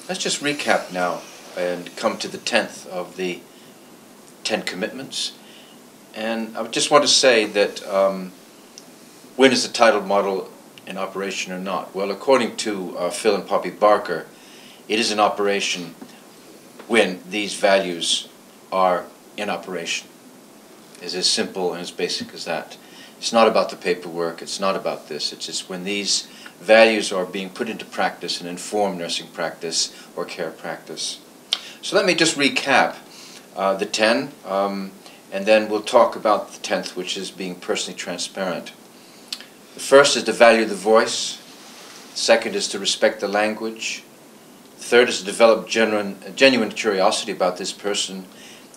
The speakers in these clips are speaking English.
Let's just recap now and come to the 10th of the 10 commitments. And I just want to say that when is the Tidal Model in operation or not? Well, according to Phil and Poppy Barker, it is in operation when these values are in operation. It's as simple and as basic as that. It's not about the paperwork, it's not about this, it's just when these values are being put into practice and inform nursing practice or care practice. So let me just recap the 10, and then we'll talk about the 10th, which is being personally transparent. The first is to value the voice. The second is to respect the language. The third is to develop genuine curiosity about this person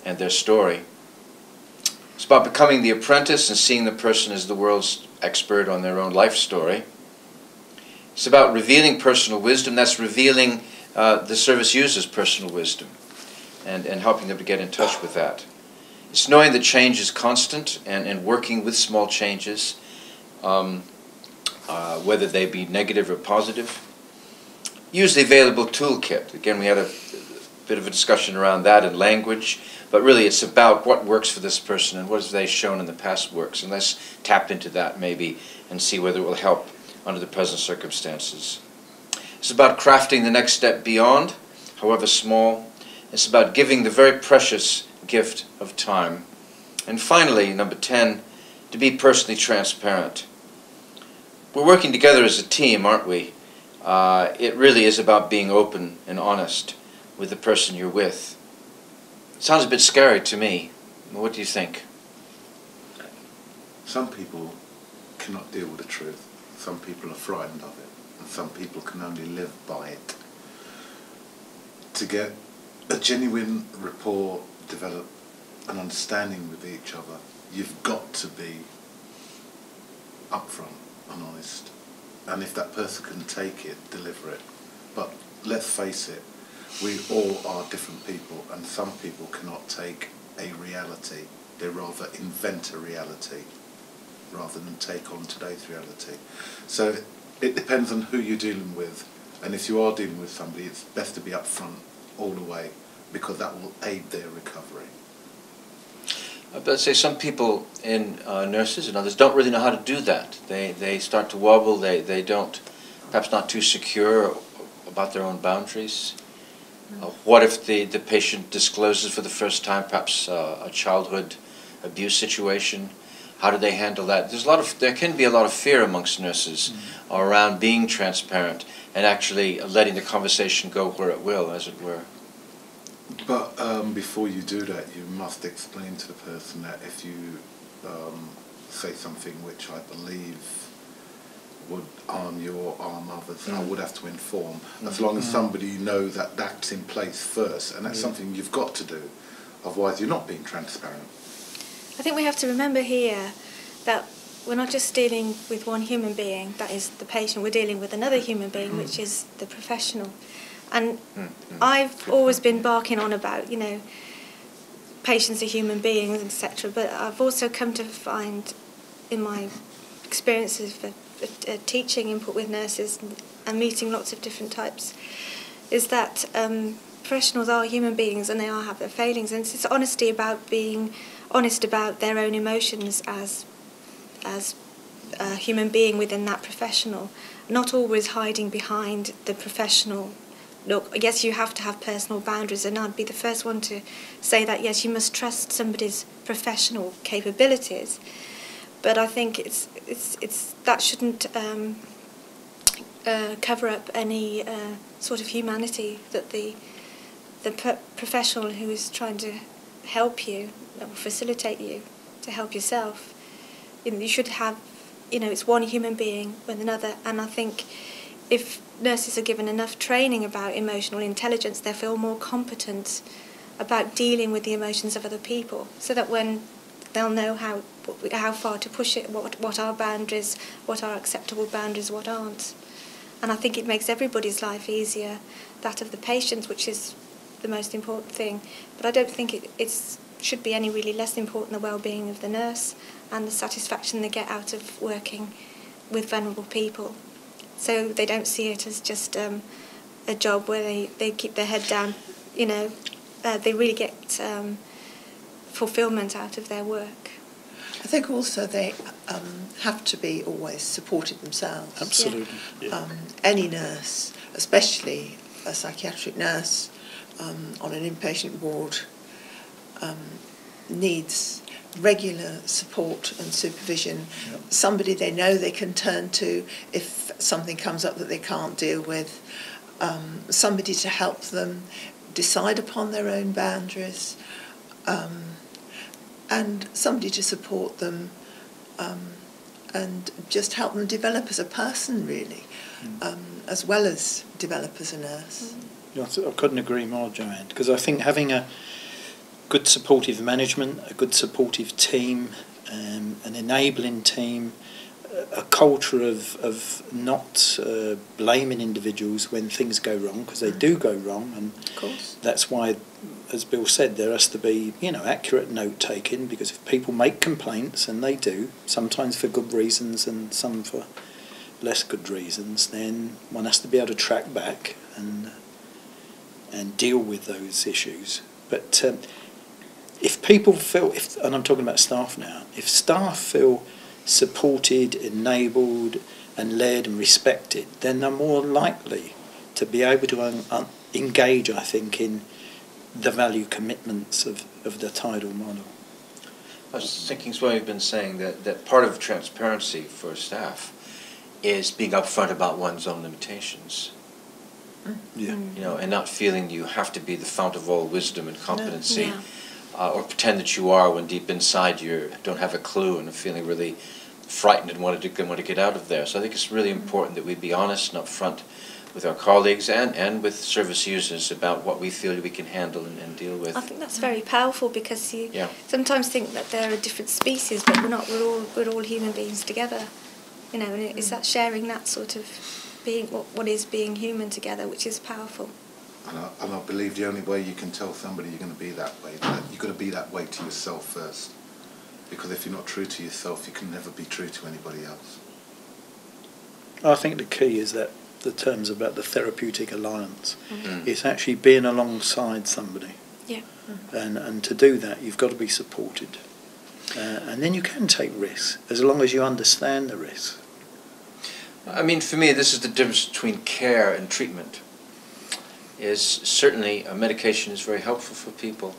and their story. It's about becoming the apprentice and seeing the person as the world's expert on their own life story. It's about revealing personal wisdom. That's revealing the service user's personal wisdom and helping them to get in touch with that. It's knowing that change is constant and working with small changes, whether they be negative or positive. Use the available toolkit. Again, we had a bit of a discussion around that in language, but really it's about what works for this person and what have they shown in the past works. And let's tap into that maybe and see whether it will help under the present circumstances. It's about crafting the next step beyond, however small. It's about giving the very precious gift of time. And finally, number 10, to be personally transparent. We're working together as a team, aren't we? It really is about being open and honest with the person you're with. It sounds a bit scary to me. What do you think? Some people cannot deal with the truth. Some people are frightened of it, and some people can only live by it. To get a genuine rapport, develop an understanding with each other, you've got to be upfront and honest. And if that person can take it, deliver it. But let's face it, we all are different people, and some people cannot take a reality. They rather invent a reality rather than take on today's reality. So it depends on who you're dealing with, and if you are dealing with somebody, it's best to be upfront all the way, because that will aid their recovery. But say some people in nurses and others don't really know how to do that. They start to wobble, they don't, perhaps not too secure about their own boundaries. What if the patient discloses for the first time perhaps a childhood abuse situation? How do they handle that? There can be a lot of fear amongst nurses around being transparent and actually letting the conversation go where it will, as it were. But before you do that, you must explain to the person that if you say something which I believe would harm you or harm others, I would have to inform. As long as somebody knows that that's in place first, and that's something you've got to do, otherwise you're not being transparent. I think we have to remember here that we're not just dealing with one human being, that is the patient, we're dealing with another human being, which is the professional. And I've always been barking on about, patients are human beings, etc. But I've also come to find in my experiences for teaching input with nurses and meeting lots of different types, is that professionals are human beings and they have their failings. And it's honesty about being honest about their own emotions as a human being within that professional, not always hiding behind the professional. Look, yes, you have to have personal boundaries, and I'd be the first one to say that, yes, you must trust somebody's professional capabilities. But I think that shouldn't cover up any sort of humanity that the professional who is trying to help you or facilitate you to help yourself, you should have, it's one human being with another. And I think if nurses are given enough training about emotional intelligence, they feel more competent about dealing with the emotions of other people, so that when they'll know how far to push it, what are boundaries, what are acceptable boundaries, what aren't. And I think it makes everybody's life easier, that of the patients, which is the most important thing. But I don't think it should be any really less important, the well-being of the nurse and the satisfaction they get out of working with vulnerable people. So they don't see it as just a job where they keep their head down, you know, they really get fulfilment out of their work. I think also they have to be always supported themselves. Absolutely. Yeah. Any nurse, especially a psychiatric nurse on an inpatient ward, needs regular support and supervision. Yep. Somebody they know they can turn to if something comes up that they can't deal with. Somebody to help them decide upon their own boundaries. And somebody to support them and just help them develop as a person, really, as well as develop as a nurse. Yeah, I couldn't agree more, Joanne, because I think having a good supportive management, a good supportive team, an enabling team, a culture of not blaming individuals when things go wrong, because they do go wrong, and Of course. that's why, as Bill said, there has to be, you know, accurate note taking, because if people make complaints, and they do, sometimes for good reasons and some for less good reasons, then one has to be able to track back and deal with those issues. But if people feel, and I'm talking about staff now, if staff feel supported, enabled and led and respected, then they're more likely to be able to engage, I think, in the value commitments of the Tidal model. I was thinking, as well, you've been saying that part of transparency for staff is being upfront about one's own limitations. Yeah. You know, and not feeling you have to be the fount of all wisdom and competency, Yeah. or pretend that you are when deep inside you don't have a clue and are feeling really frightened and want to get out of there. So I think it's really important that we be honest and upfront with our colleagues and with service users about what we feel we can handle and deal with. I think that's very powerful, because you Yeah. sometimes think that they're a different species, but we're not. We're all human beings together, you know. And it's that sharing that sort of being what is being human together, which is powerful. And I believe the only way you can tell somebody you're going to be that way, that you've got to be that way to yourself first. Because if you're not true to yourself, you can never be true to anybody else. I think the key is that the terms about the therapeutic alliance. Mm. It's actually being alongside somebody. Yeah. And to do that, you've got to be supported. And then you can take risks, as long as you understand the risks. I mean, for me, this is the difference between care and treatment. Is certainly medication is very helpful for people.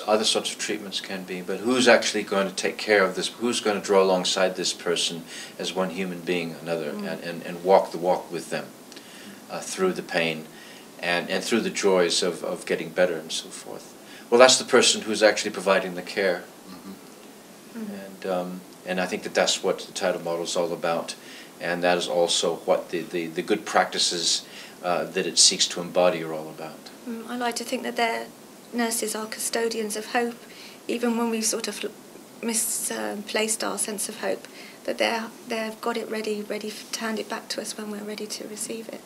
Other sorts of treatments can be, but who's actually going to take care of this? Who's going to draw alongside this person as one human being, another, and walk the walk with them through the pain and through the joys of getting better and so forth? Well, that's the person who's actually providing the care. And I think that's what the Tidal Model is all about. And that is also what the good practices that it seeks to embody are all about. I like to think that their nurses are custodians of hope, even when we've sort of misplaced our sense of hope, that they've got it ready to hand it back to us when we're ready to receive it.